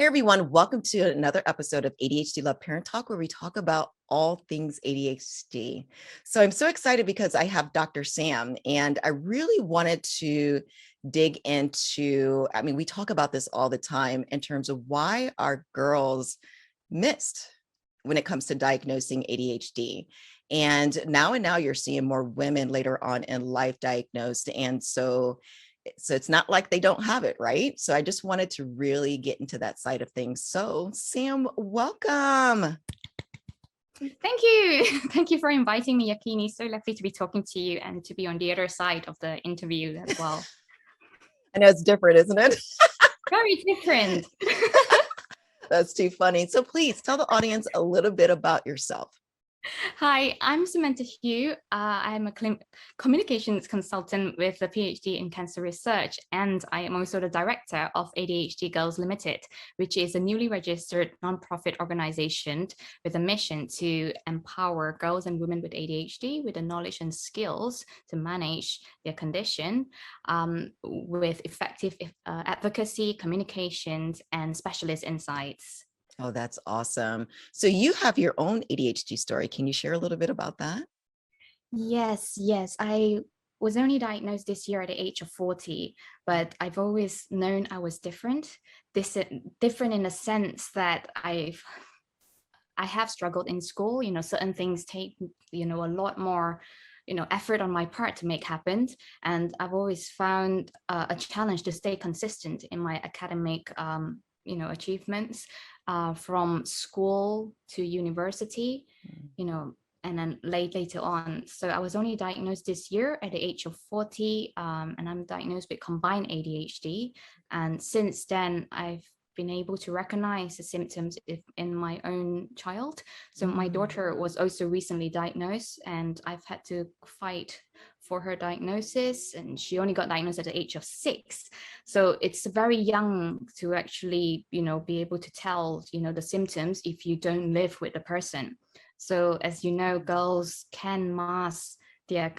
everyone, welcome to another episode of ADHD Love Parent Talk, where we talk about all things ADHD. So I'm so excited because I have Dr. Sam, and I really wanted to dig into, we talk about this all the time in terms of why are girls missed when it comes to diagnosing ADHD. And now you're seeing more women later on in life diagnosed. And so it's not like they don't have it, right? So I just wanted to really get into that side of things. So Sam, welcome. Thank you. Thank you for inviting me, Yakini. So lovely to be talking to you and to be on the other side of the interview as well. I know it's different, isn't it? Very different. That's too funny. So please tell the audience a little bit about yourself. Hi, I'm Samantha Hiew. I'm a communications consultant with a PhD in cancer research, and I am also the director of ADHD Girls Limited, which is a newly registered nonprofit organization with a mission to empower girls and women with ADHD with the knowledge and skills to manage their condition with effective advocacy, communications, and specialist insights. Oh, that's awesome. So you have your own ADHD story. Can you share a little bit about that? Yes. I was only diagnosed this year at the age of 40, but I've always known I was different. Different in the sense that I have struggled in school. Certain things take, a lot more, effort on my part to make happen. And I've always found a challenge to stay consistent in my academic, achievements. From school to university, and then later on. So I was only diagnosed this year at the age of 40, and I'm diagnosed with combined ADHD. And since then, I've been able to recognize the symptoms in my own child. So my daughter was also recently diagnosed, and I've had to fight for her diagnosis, and she only got diagnosed at the age of 6. So it's very young to actually, be able to tell, the symptoms if you don't live with the person. So as you know, girls can mask their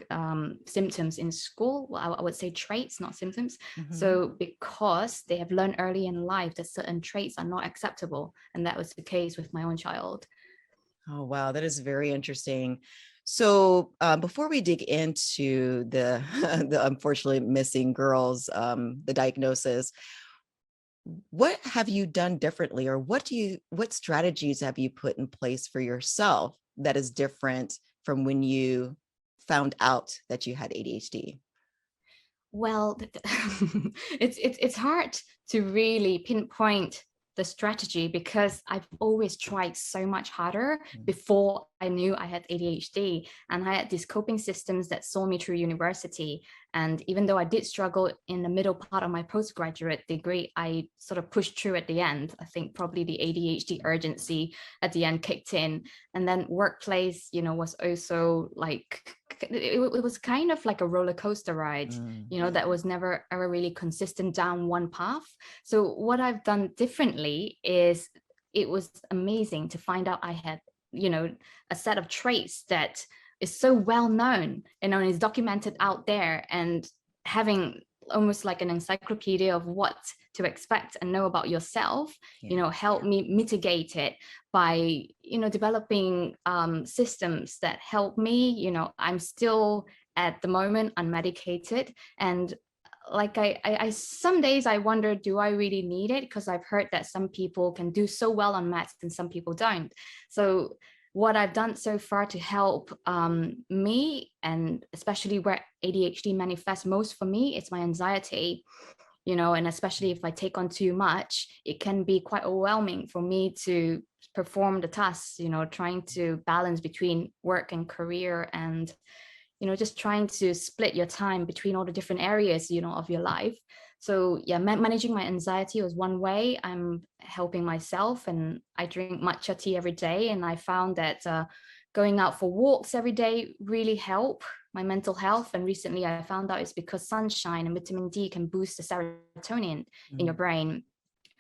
symptoms in school. Well, I would say traits, not symptoms. So because they have learned early in life that certain traits are not acceptable. And that was the case with my own child. Oh, wow. That is very interesting. So before we dig into the unfortunately missing girls, the diagnosis, what have you done differently, or what strategies have you put in place for yourself that is different from when you found out that you had ADHD? Well, it's hard to really pinpoint the strategy because I've always tried so much harder before I knew I had ADHD, and I had these coping systems that saw me through university. And even though I did struggle in the middle part of my postgraduate degree, I sort of pushed through at the end. I think probably the ADHD urgency at the end kicked in. And then workplace, was also like, it was kind of like a roller coaster ride, that was never ever really consistent down one path. So what I've done differently is it was amazing to find out I had, a set of traits that is so well known, and is documented out there, and having almost like an encyclopedia of what to expect and know about yourself, help me mitigate it by, developing systems that help me. I'm still at the moment unmedicated, and like I some days I wonder, do I really need it? Because I've heard that some people can do so well on meds and some people don't. So what I've done so far to help me, and especially where ADHD manifests most for me, it's my anxiety, and especially if I take on too much, it can be quite overwhelming for me to perform the tasks, trying to balance between work and career, and just trying to split your time between all the different areas, of your life. So yeah, managing my anxiety was one way. I'm helping myself, and I drink matcha tea every day. And I found that going out for walks every day really help my mental health. And recently I found out it's because sunshine and vitamin D can boost the serotonin in your brain.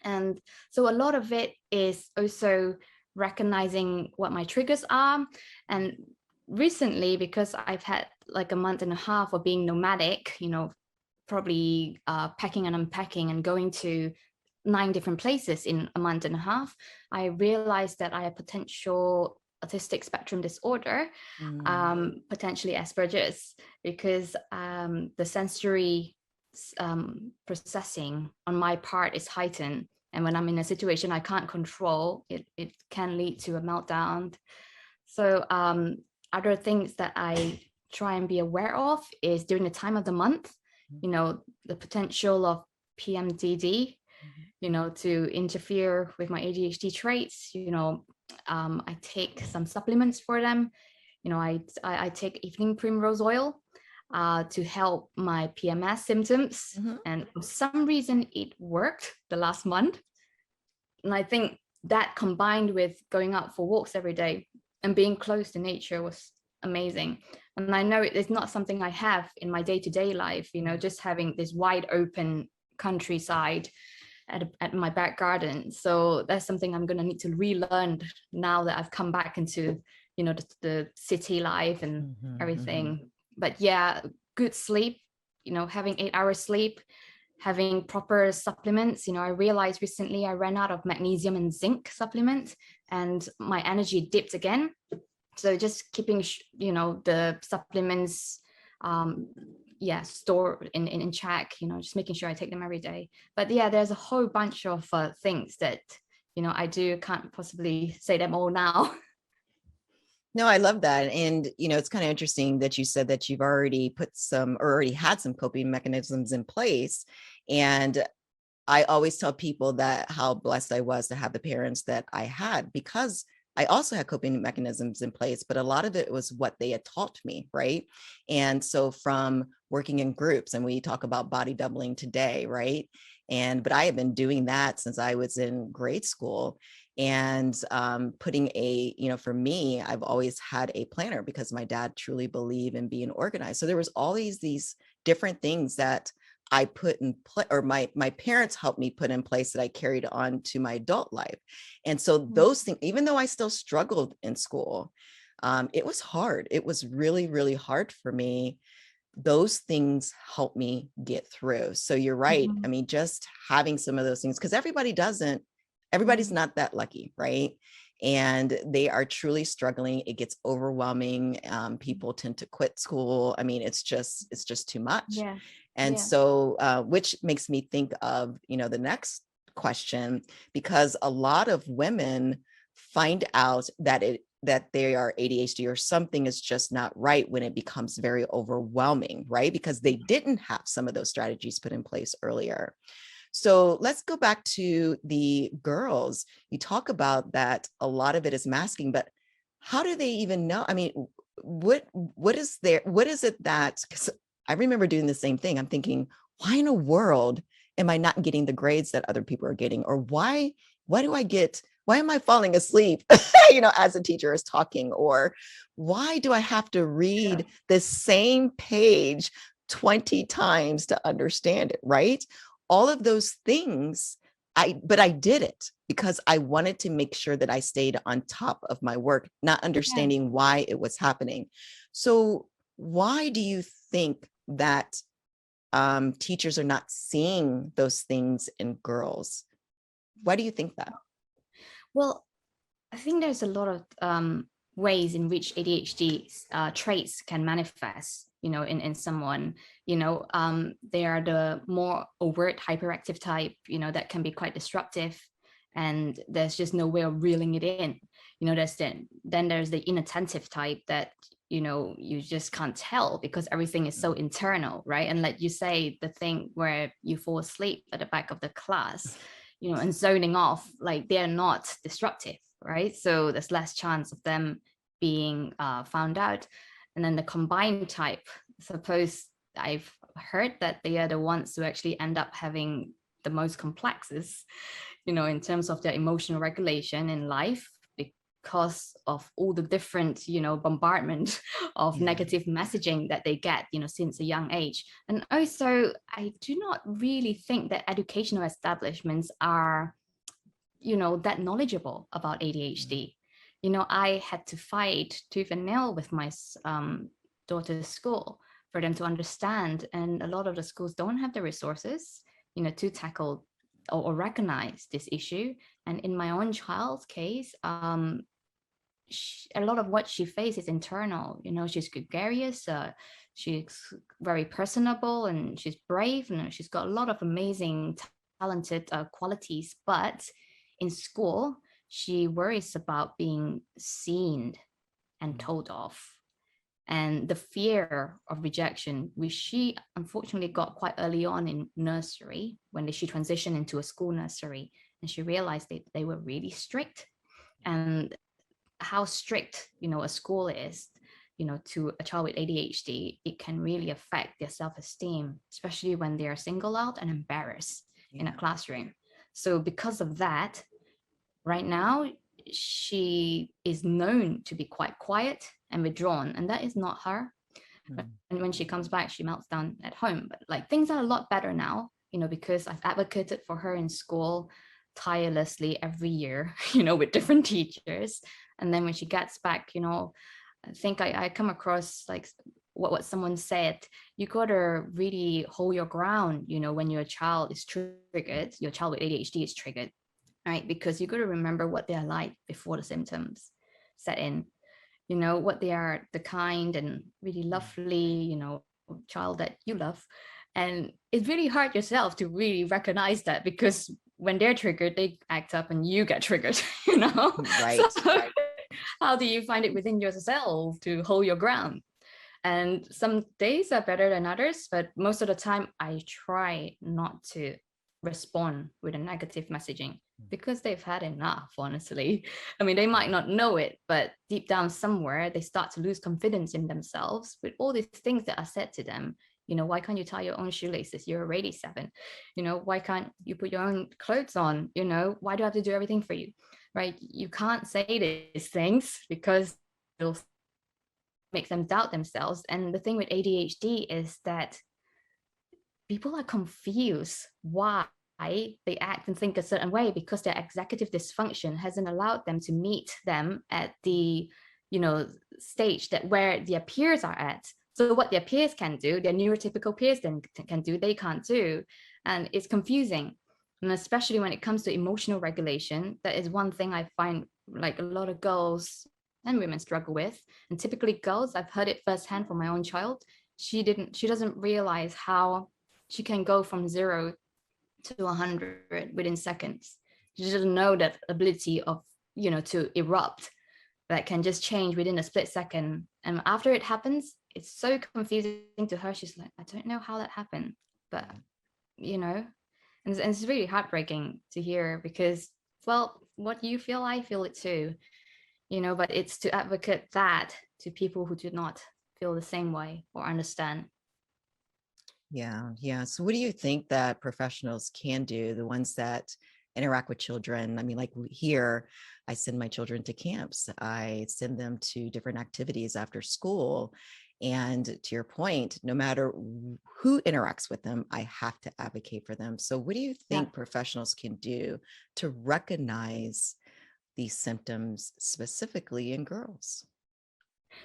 And so a lot of it is also recognizing what my triggers are. And recently, because I've had like a month and a half of being nomadic, probably packing and unpacking and going to 9 different places in a month and a half, I realized that I had potential autistic spectrum disorder, potentially Asperger's, because the sensory processing on my part is heightened. And when I'm in a situation I can't control, it can lead to a meltdown. So other things that I try and be aware of is during the time of the month, the potential of PMDD, to interfere with my ADHD traits. I take some supplements for them. I take evening primrose oil to help my PMS symptoms. And for some reason, it worked the last month. And I think that combined with going out for walks every day and being close to nature was amazing. And I know it's not something I have in my day-to-day life, just having this wide open countryside at my back garden. So that's something I'm going to need to relearn now that I've come back into, the city life and everything. But yeah, good sleep, having 8 hours sleep, having proper supplements. I realized recently I ran out of magnesium and zinc supplements and my energy dipped again. So just keeping, the supplements, store in check, just making sure I take them every day. But yeah, there's a whole bunch of things that, can't possibly say them all now. No, I love that. And, it's kind of interesting that you said that you've already already had some coping mechanisms in place. And I always tell people that how blessed I was to have the parents that I had, because I also had coping mechanisms in place, but a lot of it was what they had taught me, right? And so from working in groups, and we talk about body doubling today, right? But I have been doing that since I was in grade school. And putting for me, I've always had a planner because my dad truly believed in being organized. So there was all these different things that I put in place, or my parents helped me put in place, that I carried on to my adult life. And so those things, even though I still struggled in school, it was hard. It was really, really hard for me. Those things helped me get through. So you're right. I mean, just having some of those things, because everybody's not that lucky, right? And they are truly struggling. It gets overwhelming. People tend to quit school. I mean, it's just too much. Yeah. And so, which makes me think of, the next question, because a lot of women find out that they are ADHD or something is just not right when it becomes very overwhelming, right? Because they didn't have some of those strategies put in place earlier. So let's go back to the girls. You talk about that a lot of it is masking, but how do they even know? I mean, what is it that, because I remember doing the same thing. I'm thinking, why in the world am I not getting the grades that other people are getting? Or why am I falling asleep, as a teacher is talking? Or why do I have to read the same page 20 times to understand it, right? All of those things, but I did it because I wanted to make sure that I stayed on top of my work, not understanding why it was happening. So why do you think that teachers are not seeing those things in girls? Why do you think that? Well, I think there's a lot of ways in which ADHD traits can manifest, in someone. They are the more overt hyperactive type, that can be quite disruptive, and there's just no way of reeling it in. Then there's the inattentive type that, you just can't tell because everything is so internal, right? And like you say, the thing where you fall asleep at the back of the class, and zoning off, like they're not disruptive, right? So there's less chance of them being found out. And then the combined type, suppose I've heard that they are the ones who actually end up having the most complexes, in terms of their emotional regulation in life, because of all the different, bombardment of negative messaging that they get, since a young age. And also, I do not really think that educational establishments are, that knowledgeable about ADHD. I had to fight tooth and nail with my daughter's school for them to understand. And a lot of the schools don't have the resources, to tackle or recognize this issue. And in my own child's case, a lot of what she faces is internal. She's gregarious, she's very personable, and she's brave, and she's got a lot of amazing, talented qualities. But in school, she worries about being seen and told off. And the fear of rejection, which she unfortunately got quite early on in nursery, when she transitioned into a school nursery, and she realized that they were really strict. And how strict, a school is, to a child with ADHD, it can really affect their self-esteem, especially when they are singled out and embarrassed in a classroom. So because of that, right now, she is known to be quite quiet and withdrawn, and that is not her. And when she comes back, she melts down at home. But like, things are a lot better now, because I've advocated for her in school tirelessly every year, with different teachers. And then when she gets back, I think I come across like what someone said: you gotta really hold your ground, when your child is triggered, your child with ADHD is triggered, right? Because you gotta remember what they're like before the symptoms set in, what they are, the kind and really lovely, child that you love. And it's really hard yourself to really recognize that, because when they're triggered, they act up and you get triggered, Right. So how do you find it within yourself to hold your ground? And some days are better than others, but most of the time I try not to respond with a negative messaging, because they've had enough, honestly. I mean, they might not know it, but deep down somewhere, they start to lose confidence in themselves with all these things that are said to them. Why can't you tie your own shoelaces? You're already 7. Why can't you put your own clothes on? Why do I have to do everything for you? Right? You can't say these things, because it'll make them doubt themselves. And the thing with ADHD is that people are confused why they act and think a certain way, because their executive dysfunction hasn't allowed them to meet them at the stage that where their peers are at. So what their peers can do, their neurotypical peers then can do, they can't do. And it's confusing. And especially when it comes to emotional regulation, that is one thing I find like a lot of girls and women struggle with. And typically girls, I've heard it firsthand from my own child. She doesn't realize how she can go from 0 to 100 within seconds. She doesn't know that ability of, to erupt, that can just change within a split second. And after it happens, it's so confusing to her. She's like, I don't know how that happened, but, and it's really heartbreaking to hear, because, well, what you feel, I feel it too, but it's to advocate that to people who do not feel the same way or understand. Yeah. So what do you think that professionals can do, the ones that interact with children? I mean, like here, I send my children to camps. I send them to different activities after school. And to your point, no matter who interacts with them, I have to advocate for them. So what do you think professionals can do to recognize these symptoms specifically in girls?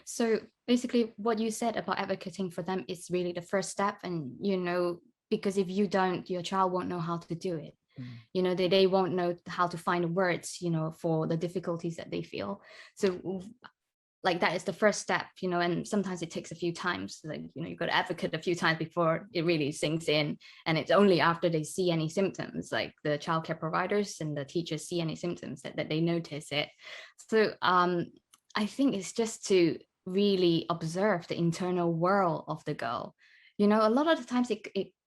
So basically what you said about advocating for them is really the first step. And, because if you don't, your child won't know how to do it. They won't know how to find words, for the difficulties that they feel. So like that is the first step, and sometimes it takes a few times. Like, you've got to advocate a few times before it really sinks in. And it's only after they see any symptoms, like the childcare providers and the teachers see any symptoms, that they notice it. So I think it's just to really observe the internal world of the girl. A lot of the times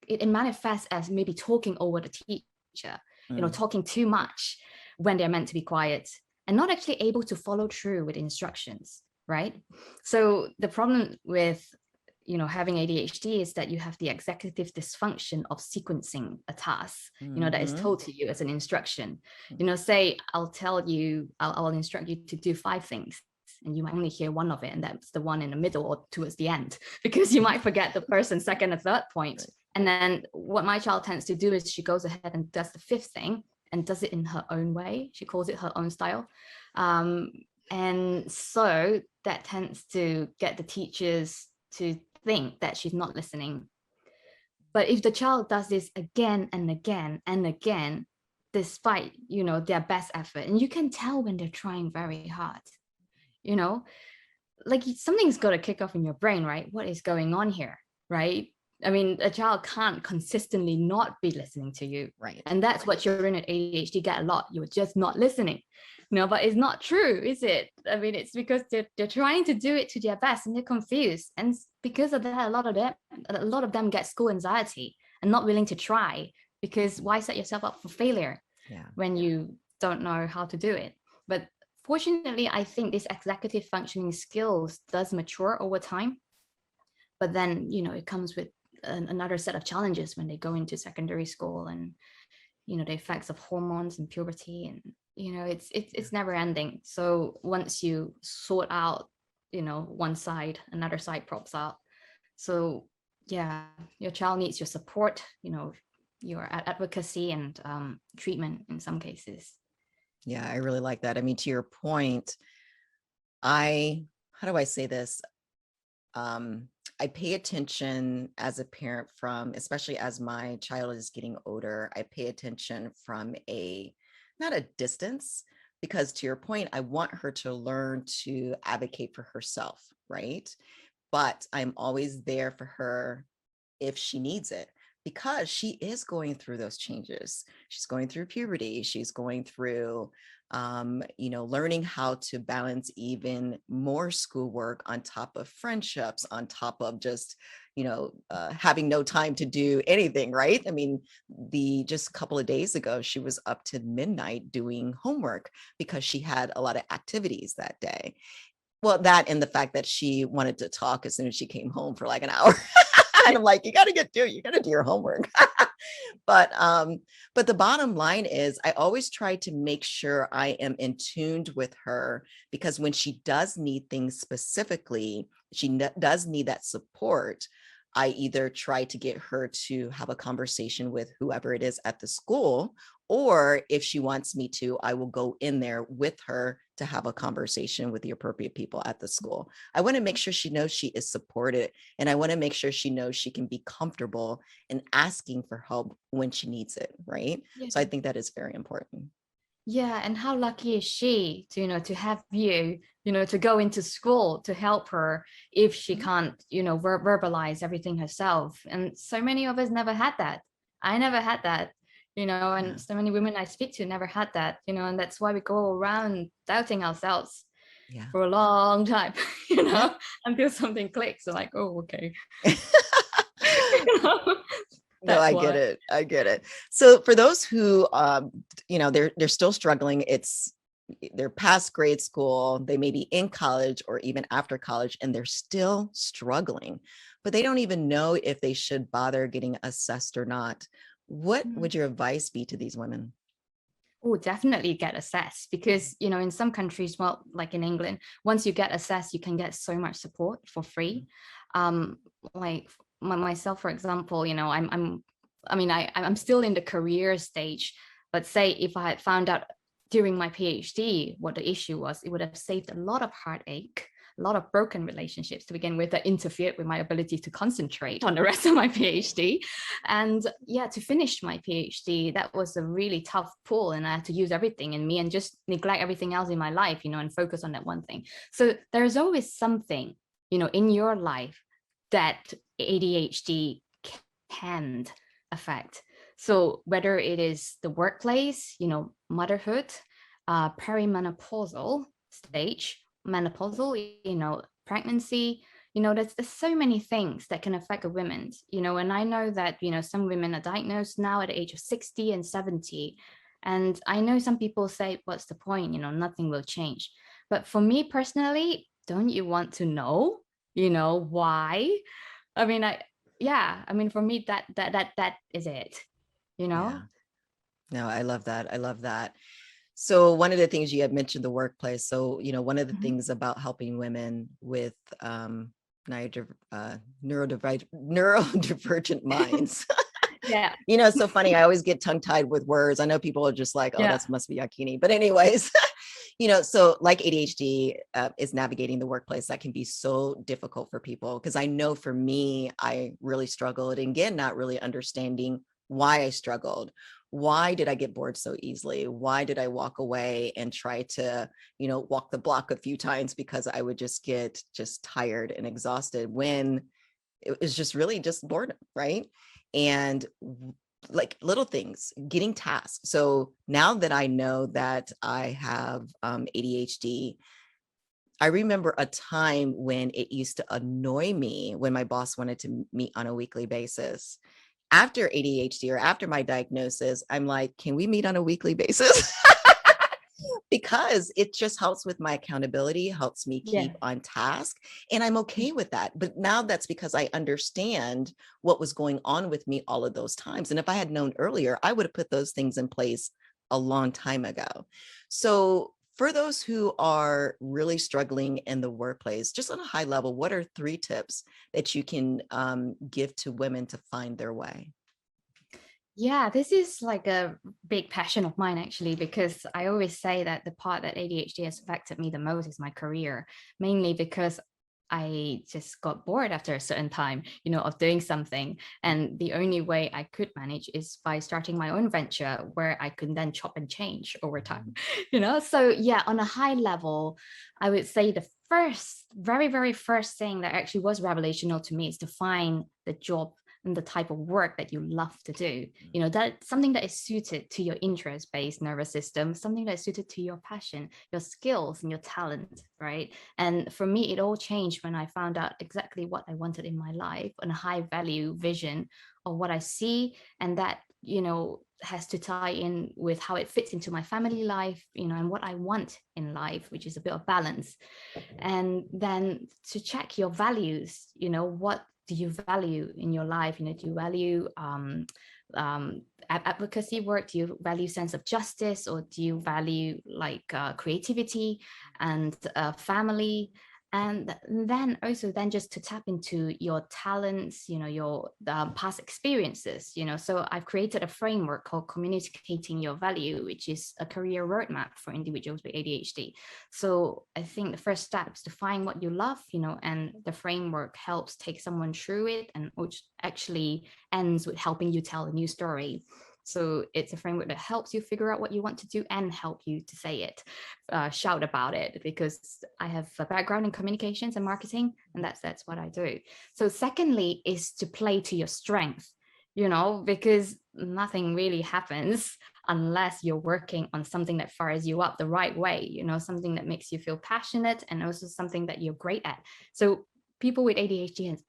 it manifests as maybe talking over the teacher, talking too much when they're meant to be quiet, and not actually able to follow through with instructions, right? So the problem with, having ADHD is that you have the executive dysfunction of sequencing a task, that is told to you as an instruction. Say, I'll instruct you to do 5 things, and you might only hear one of it, and that's the one in the middle or towards the end, because you might forget the person's second or third point. Right. And then what my child tends to do is she goes ahead and does the 5th thing and does it in her own way. She calls it her own style. And so that tends to get the teachers to think that she's not listening. But if the child does this again and again and again, despite, their best effort, and you can tell when they're trying very hard, you know, like something's got to kick off in your brain, right? What is going on here, right? I mean, a child can't consistently not be listening to you. Right. And that's what children at ADHD get a lot. You're just not listening. But it's not true, is it? I mean, it's because they're trying to do it to their best and they're confused. And because of that, a lot of them get school anxiety and not willing to try, because why set yourself up for failure when you don't know how to do it? But fortunately, I think this executive functioning skills does mature over time. But then, it comes with another set of challenges when they go into secondary school, and, the effects of hormones and puberty, and, it's never ending. So once you sort out, one side, another side pops out. So yeah, your child needs your support, your advocacy and treatment in some cases. Yeah, I really like that. I mean, to your point, how do I say this? I pay attention as a parent especially as my child is getting older, I pay attention from not a distance, because to your point, I want her to learn to advocate for herself, right? But I'm always there for her if she needs it, because she is going through those changes. She's going through puberty. She's going through, learning how to balance even more schoolwork on top of friendships, on top of just, having no time to do anything, right? I mean, just a couple of days ago, she was up to midnight doing homework because she had a lot of activities that day. Well, that and the fact that she wanted to talk as soon as she came home for like an hour. And I'm like, you got to do your homework. But the bottom line is I always try to make sure I am in tuned with her, because when she does need things specifically, she does need that support. I either try to get her to have a conversation with whoever it is at the school, or if she wants me to, I will go in there with her to have a conversation with the appropriate people at the school. I want to make sure she knows she is supported, and I want to make sure she knows she can be comfortable in asking for help when she needs it, right? Yeah. So I think that is very important. Yeah, and how lucky is she to, to have you, to go into school to help her if she can't, verbalize everything herself. And so many of us never had that. I never had that. And so many women I speak to never had that, and that's why we go around doubting ourselves for a long time, until something clicks. So like, oh, okay. No, I get it. So for those who, they're still struggling, they're past grade school, they may be in college or even after college, and they're still struggling, but they don't even know if they should bother getting assessed or not. What would your advice be to these women? Oh, definitely get assessed, because, in some countries, well, like in England, once you get assessed, you can get so much support for free. Like myself, for example, I'm still in the career stage, but say if I had found out during my PhD what the issue was, it would have saved a lot of heartache, a lot of broken relationships to begin with, that interfered with my ability to concentrate on the rest of my PhD. And to finish my PhD, that was a really tough pull, and I had to use everything in me and just neglect everything else in my life, and focus on that one thing. So there's always something, in your life that ADHD can affect. So whether it is the workplace, motherhood, perimenopausal stage, menopausal, pregnancy, there's so many things that can affect a woman, and I know that, some women are diagnosed now at the age of 60 and 70. And I know some people say, what's the point? Nothing will change. But for me personally, don't you want to know, why? I mean, for me, that is it, Yeah. No, I love that. So one of the things you had mentioned, the workplace. So, one of the things about helping women with neurodivergent minds. Yeah. It's so funny. I always get tongue tied with words. I know people are just like, oh, that must be Yakini. But anyways, So like ADHD is navigating the workplace, that can be so difficult for people, because I know for me, I really struggled. And again, not really understanding why I struggled. Why did I get bored so easily? Why did I walk away and try to, walk the block a few times, because I would just get tired and exhausted, when it was just really just boredom, right? And like little things, getting tasks. So now that I know that I have ADHD, I remember a time when it used to annoy me when my boss wanted to meet on a weekly basis. After ADHD, or after my diagnosis, I'm like, can we meet on a weekly basis? Because it just helps with my accountability, helps me Yeah. keep on task. And I'm okay with that. But now that's because I understand what was going on with me all of those times. And if I had known earlier, I would have put those things in place a long time ago. So for those who are really struggling in the workplace, just on a high level, what are 3 tips that you can give to women to find their way? Yeah, this is like a big passion of mine, actually, because I always say that the part that ADHD has affected me the most is my career, mainly because I just got bored after a certain time, of doing something. And the only way I could manage is by starting my own venture, where I could then chop and change over time, So yeah, on a high level, I would say the very, very first thing that actually was revelational to me is to find the job and the type of work that you love to do, that something that is suited to your interest-based nervous system, something that is suited to your passion, your skills, and your talent, right? And for me, it all changed when I found out exactly what I wanted in my life, and a high value vision of what I see, and that has to tie in with how it fits into my family life, and what I want in life, which is a bit of balance. And then to check your values, what do you value in your life? Do you value advocacy work? Do you value sense of justice, or do you value like creativity and family? And then just to tap into your talents, your past experiences, so I've created a framework called Communicating Your Value, which is a career roadmap for individuals with ADHD. So I think the first step is to find what you love, and the framework helps take someone through it, and which actually ends with helping you tell a new story. So it's a framework that helps you figure out what you want to do and help you to say it, shout about it, because I have a background in communications and marketing, and that's what I do. So secondly is to play to your strength, because nothing really happens unless you're working on something that fires you up the right way, something that makes you feel passionate, and also something that you're great at. So people with ADHD is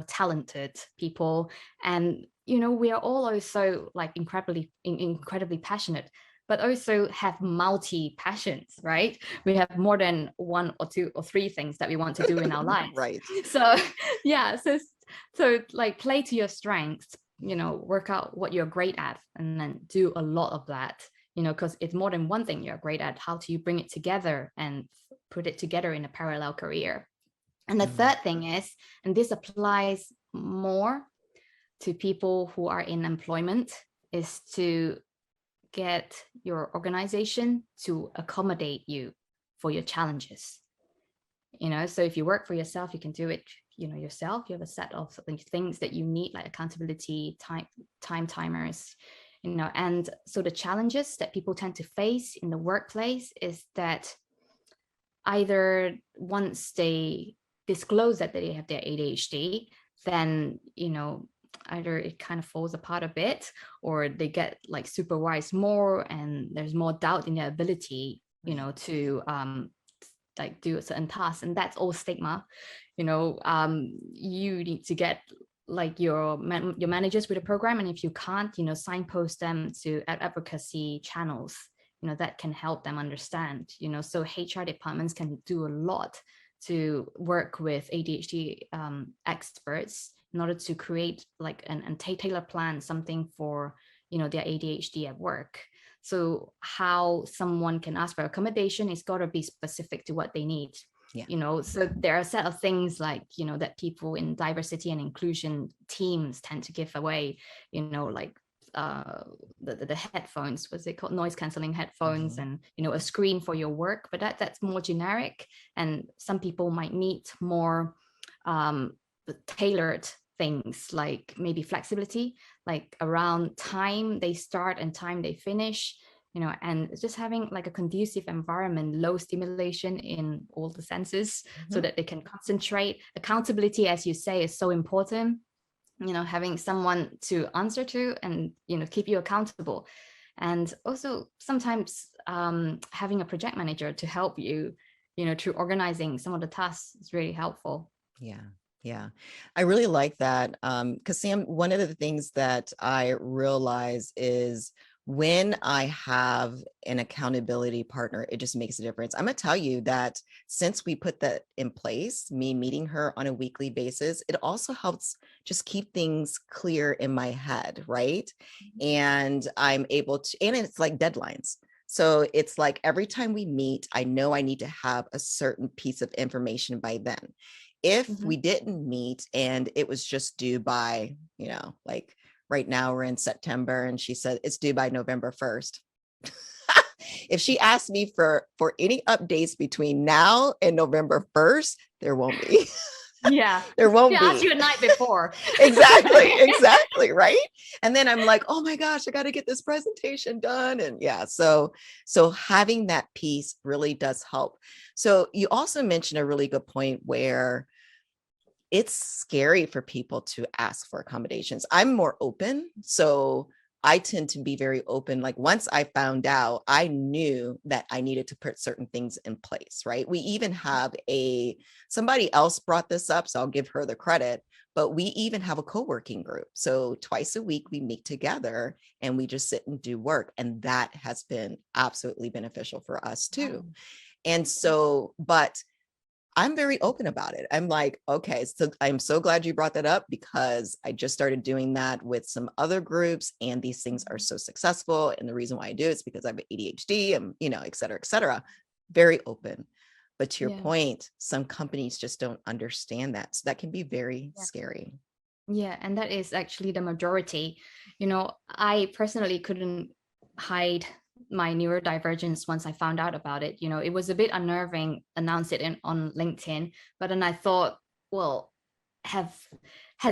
talented people, and we are all also like incredibly passionate, but also have multi passions, right? We have more than 1 or 2 or 3 things that we want to do in our lives. Right. So yeah, so like play to your strengths, work out what you're great at, and then do a lot of that, because it's more than one thing you're great at. How do you bring it together and put it together in a parallel career? And the third thing is, and this applies more to people who are in employment, is to get your organization to accommodate you for your challenges. So if you work for yourself, you can do it, yourself. You have a set of things that you need, like accountability, time timers, and so the challenges that people tend to face in the workplace is that either once they disclose that they have their ADHD, then either it kind of falls apart a bit, or they get like supervised more, and there's more doubt in their ability to like do a certain task, and that's all stigma. You need to get like your managers with a program, and if you can't, signpost them to advocacy channels that can help them understand. So HR departments can do a lot to work with ADHD experts in order to create like and tailor plan something for their ADHD at work. So how someone can ask for accommodation is got to be specific to what they need. Yeah. So there are a set of things like that people in diversity and inclusion teams tend to give away, like the headphones, what's it called, noise canceling headphones, and a screen for your work, but that's more generic. And some people might need more tailored things, like maybe flexibility, like around time they start and time they finish, and just having like a conducive environment, low stimulation in all the senses, so that they can concentrate. Accountability, as you say, is so important. Having someone to answer to and keep you accountable, and also sometimes having a project manager to help you through organizing some of the tasks is really helpful. Yeah, I really like that, because Sam, one of the things that I realize is when I have an accountability partner, it just makes a difference. I'm gonna tell you that since we put that in place, me meeting her on a weekly basis, it also helps just keep things clear in my head, right? And I'm able to, and it's like deadlines. So it's like every time we meet, I know I need to have a certain piece of information by then. If we didn't meet and it was just due by, like right now we're in September and she said it's due by November 1st. If she asked me for any updates between now and November 1st, there won't be. Yeah. There won't be. Ask you a night before. Exactly. Right. And then I'm like, oh my gosh, I got to get this presentation done. And yeah, so having that piece really does help. So you also mentioned a really good point where it's scary for people to ask for accommodations. I'm more open. So I tend to be very open. Like once I found out, I knew that I needed to put certain things in place, right? We even have somebody else brought this up, so I'll give her the credit, but we even have a co-working group. So twice a week we meet together and we just sit and do work. And that has been absolutely beneficial for us too. And so, but I'm very open about it. I'm like, okay, so I'm so glad you brought that up because I just started doing that with some other groups and these things are so successful. And the reason why I do it is because I have ADHD and, et cetera, et cetera. Very open. But to your point, some companies just don't understand that. So that can be very scary. Yeah, and that is actually the majority. I personally couldn't hide my neurodivergence once I found out about it. It was a bit unnerving, announce it on LinkedIn, but then I thought, well, has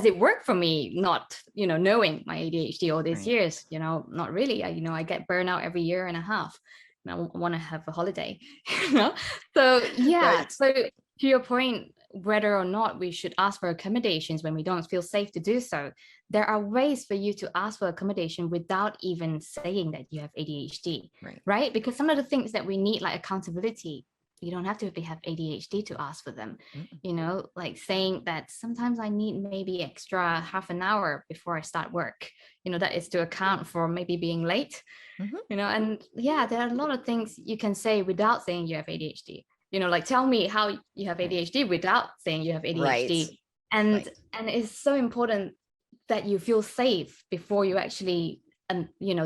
it worked for me not, knowing my ADHD all these years? Not really. I get burnout every year and a half. And I want to have a holiday, So yeah, so to your point, whether or not we should ask for accommodations when we don't feel safe to do so, there are ways for you to ask for accommodation without even saying that you have ADHD, right? Because some of the things that we need, like accountability, you don't have to have ADHD to ask for them. Like saying that sometimes I need maybe extra half an hour before I start work, that is to account for maybe being late, and yeah, there are a lot of things you can say without saying you have ADHD. Like tell me how you have ADHD without saying you have ADHD. And it's so important that you feel safe before you actually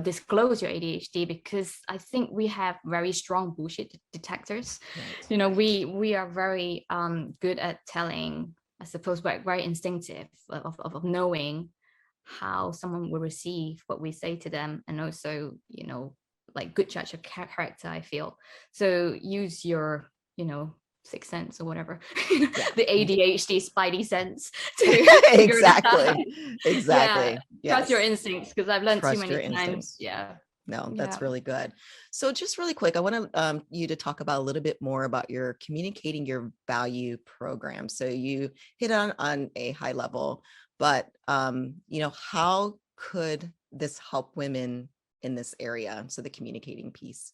disclose your ADHD, because I think we have very strong bullshit detectors. We are very good at telling, I suppose, very instinctive of knowing how someone will receive what we say to them, and also like good judge of character, I feel. So use your sixth sense or whatever, the ADHD spidey sense to exactly. Trust your instincts, because I've learned too many times. No, that's really good. So just really quick, I want you to talk about a little bit more about your communicating your value program. So you hit on a high level, but how could this help women in this area? So the communicating piece,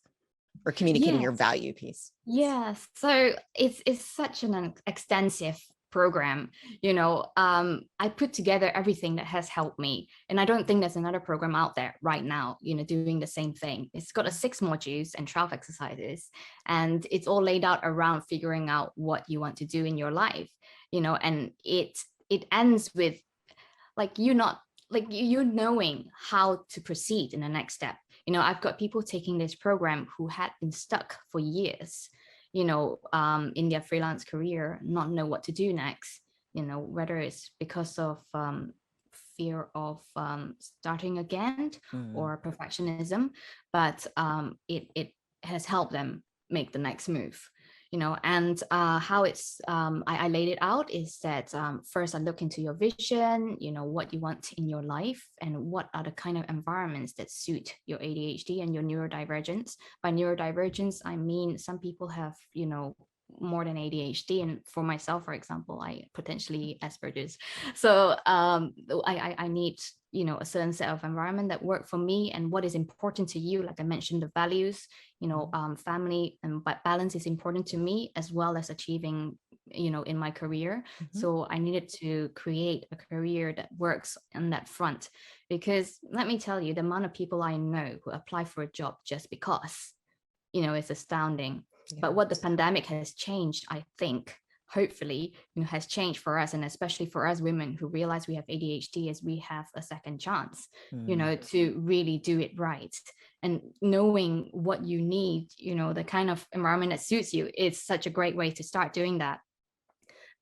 or communicating your value piece. Yes. So it's such an extensive program. I put together everything that has helped me, and I don't think there's another program out there right now doing the same thing. It's got 6 modules and 12 exercises, and it's all laid out around figuring out what you want to do in your life, and it ends with like you knowing how to proceed in the next step. I've got people taking this program who had been stuck for years, in their freelance career, not know what to do next, whether it's because of fear of starting again Mm. or perfectionism, but it has helped them make the next move. And how I laid it out is that first I look into your vision, what you want in your life and what are the kind of environments that suit your ADHD and your neurodivergence. By neurodivergence, I mean some people have, more than ADHD, and for myself, for example, I potentially Asperger's. So I need a certain set of environment that work for me and what is important to you. Like I mentioned, the values, family and balance is important to me, as well as achieving in my career. So I needed to create a career that works on that front, because let me tell you, the amount of people I know who apply for a job just because, it's astounding. But what the pandemic has changed, I think, hopefully, has changed for us, and especially for us women who realize we have ADHD, is we have a second chance, to really do it right. And knowing what you need, the kind of environment that suits you, is such a great way to start doing that.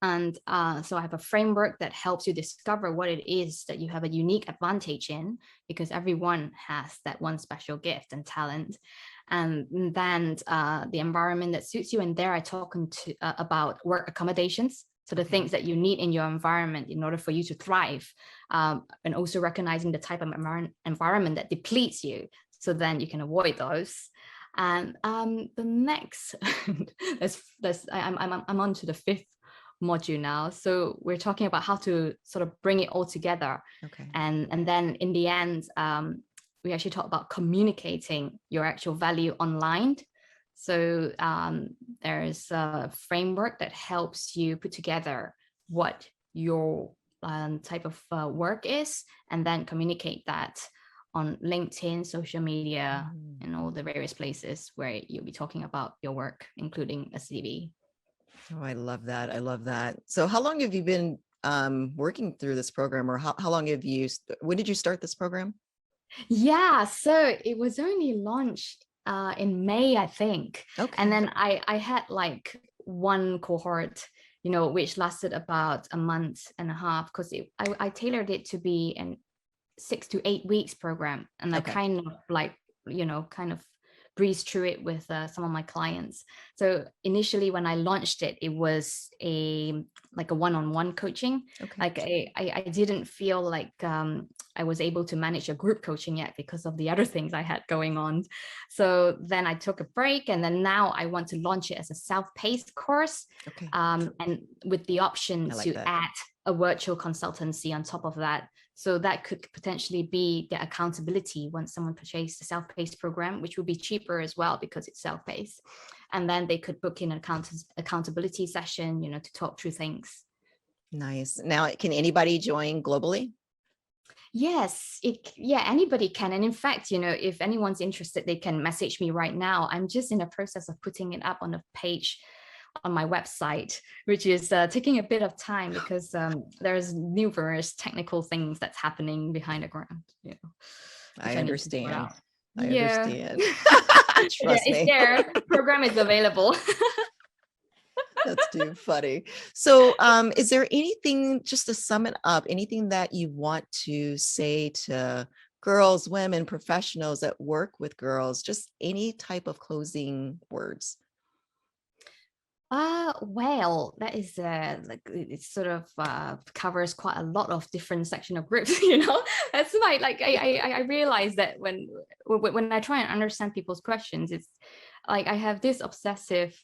And so I have a framework that helps you discover what it is that you have a unique advantage in, because everyone has that one special gift and talent. And then the environment that suits you. And there I talk about work accommodations. So the things that you need in your environment in order for you to thrive, and also recognizing the type of environment that depletes you, so then you can avoid those. And the next, I'm on to the fifth module now. So we're talking about how to sort of bring it all together. And then in the end, we actually talk about communicating your actual value online. So there's a framework that helps you put together what your type of work is, and then communicate that on LinkedIn, social media, and all the various places where you'll be talking about your work, including a CV. Oh, I love that. I love that. So how long have you been working through this program, or how long have you, when did you start this program? Yeah, so it was only launched in May, I think. And then I had like one cohort, which lasted about a month and a half, because I tailored it to be an 6 to 8 weeks program. And I kind of like, kind of breeze through it with some of my clients. So initially when I launched it, it was like a one-on-one coaching. Like I didn't feel like I was able to manage a group coaching yet because of the other things I had going on. So then I took a break, and then now I want to launch it as a self-paced course, and with the option to add a virtual consultancy on top of that. So that could potentially be the accountability once someone purchased the self-paced program, which would be cheaper as well because it's self-paced. And then they could book in an accountability session, to talk through things. Nice. Now, can anybody join globally? Yes, anybody can. And in fact, if anyone's interested, they can message me right now. I'm just in the process of putting it up on a page on my website, which is taking a bit of time because there's numerous technical things that's happening behind the ground. I understand. I understand. Trust me. It's there. The program is available. That's too funny. So is there anything, just to sum it up, anything that you want to say to girls, women, professionals that work with girls, just any type of closing words? Well, that is like it sort of covers quite a lot of different section of groups. That's why like I realize that when I try and understand people's questions, it's like I have this obsessive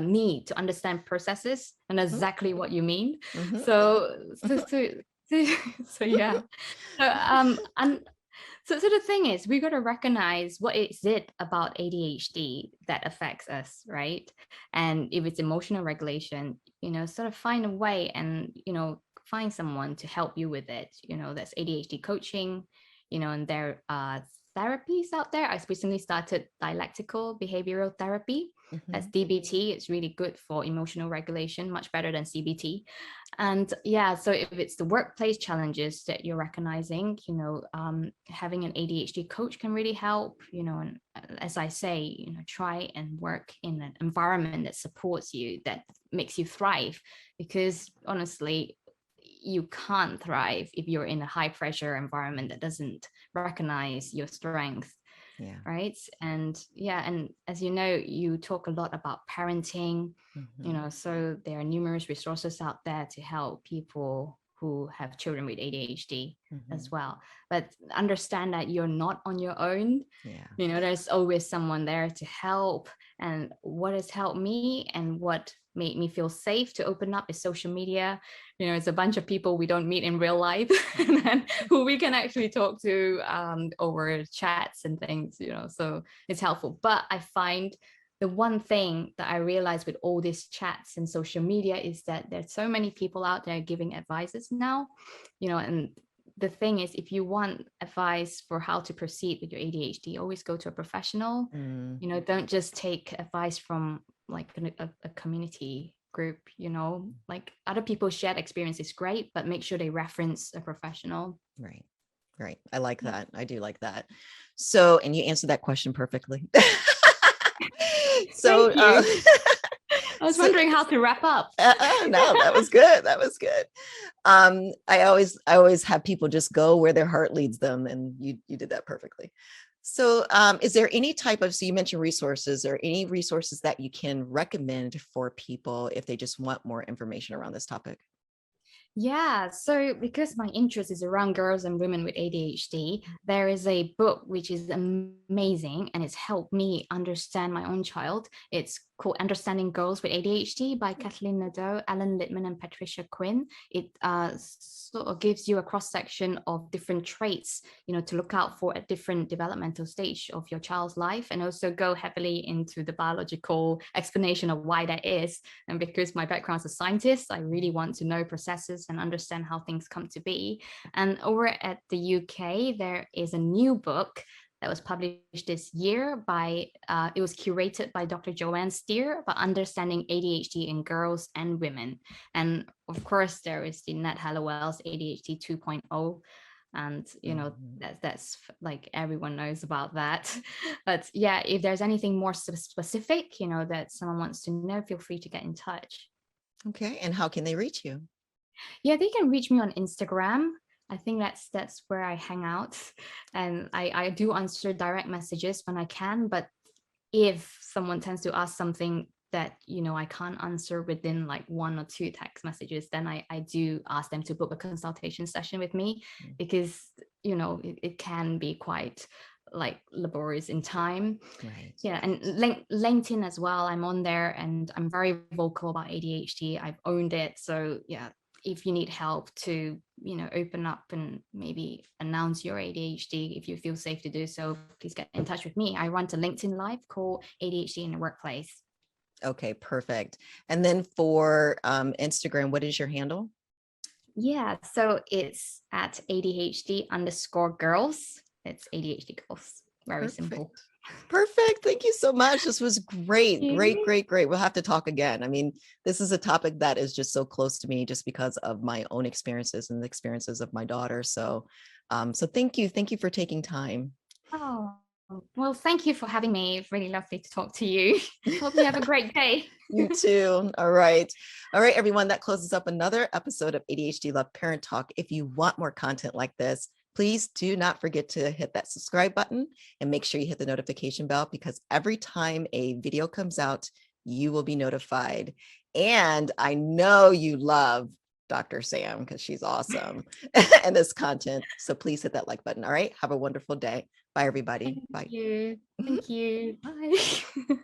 need to understand processes and exactly what you mean. So yeah. So the thing is, we got to recognize what is it about ADHD that affects us, right? And if it's emotional regulation, sort of find a way and, find someone to help you with it. That's ADHD coaching, and there are therapies out there. I recently started dialectical behavioral therapy. That's DBT. It's really good for emotional regulation, much better than CBT. And yeah, so if it's the workplace challenges that you're recognizing, having an ADHD coach can really help, and as I say, try and work in an environment that supports you, that makes you thrive. Because honestly, you can't thrive if you're in a high pressure environment that doesn't recognize your strength. Yeah. Right. And yeah, and as you know, you talk a lot about parenting, so there are numerous resources out there to help people who have children with ADHD as well. But understand that you're not on your own. Yeah. There's always someone there to help. And what has helped me and what made me feel safe to open up is social media. It's a bunch of people we don't meet in real life and then who we can actually talk to over chats and things, so it's helpful. But I find the one thing that I realized with all these chats and social media is that there's so many people out there giving advices now, and the thing is, if you want advice for how to proceed with your ADHD, always go to a professional. Don't just take advice from like a community group, like other people shared experience is great, but make sure they reference a professional. Right. I like that. I do like that. So, and you answered that question perfectly. So, Thank you. I was wondering how to wrap up. No, that was good. That was good. I always have people just go where their heart leads them, and you did that perfectly. So, is there any type of, so you mentioned resources, or any resources that you can recommend for people if they just want more information around this topic? Yeah, so because my interest is around girls and women with ADHD, there is a book which is amazing and it's helped me understand my own child. It's called Understanding Girls with ADHD by Kathleen Nadeau, Alan Littman, and Patricia Quinn. It sort of gives you a cross-section of different traits, to look out for at different developmental stage of your child's life, and also go heavily into the biological explanation of why that is. And because my background as a scientist, I really want to know processes and understand how things come to be. And over at the UK, there is a new book that was published this year it was curated by Dr. Joanne Steer about understanding ADHD in girls and women. And of course, there is the Nat Hallowell's ADHD 2.0. And, that's like everyone knows about that. But yeah, if there's anything more specific, that someone wants to know, feel free to get in touch. Okay. And how can they reach you? Yeah, they can reach me on Instagram. I think that's where I hang out, and I do answer direct messages when I can. But if someone tends to ask something that I can't answer within like 1 or 2 text messages, then I do ask them to book a consultation session with me, because it can be quite like laborious in time. Right. Yeah, and LinkedIn as well. I'm on there and I'm very vocal about ADHD. I've owned it. So yeah, if you need help to open up and maybe announce your ADHD, if you feel safe to do so, please get in touch with me. I run a LinkedIn Live called ADHD in the Workplace. Okay, perfect. And then for Instagram, what is your handle? Yeah, so it's at ADHD_girls. It's ADHD girls. Very Perfect. simple. Perfect. Thank you so much. This was great. Great. We'll have to talk again. I mean, this is a topic that is just so close to me just because of my own experiences and the experiences of my daughter. So, so thank you. Thank you for taking time. Oh, well, thank you for having me. It's really lovely to talk to you. Hope you have a great day. You too. All right. All right, everyone. That closes up another episode of ADHD Love Parent Talk. If you want more content like this, please do not forget to hit that subscribe button and make sure you hit the notification bell, because every time a video comes out, you will be notified. And I know you love Dr. Sam because she's awesome and this content. So please hit that like button. All right. Have a wonderful day. Bye, everybody. Bye. Thank you. Bye.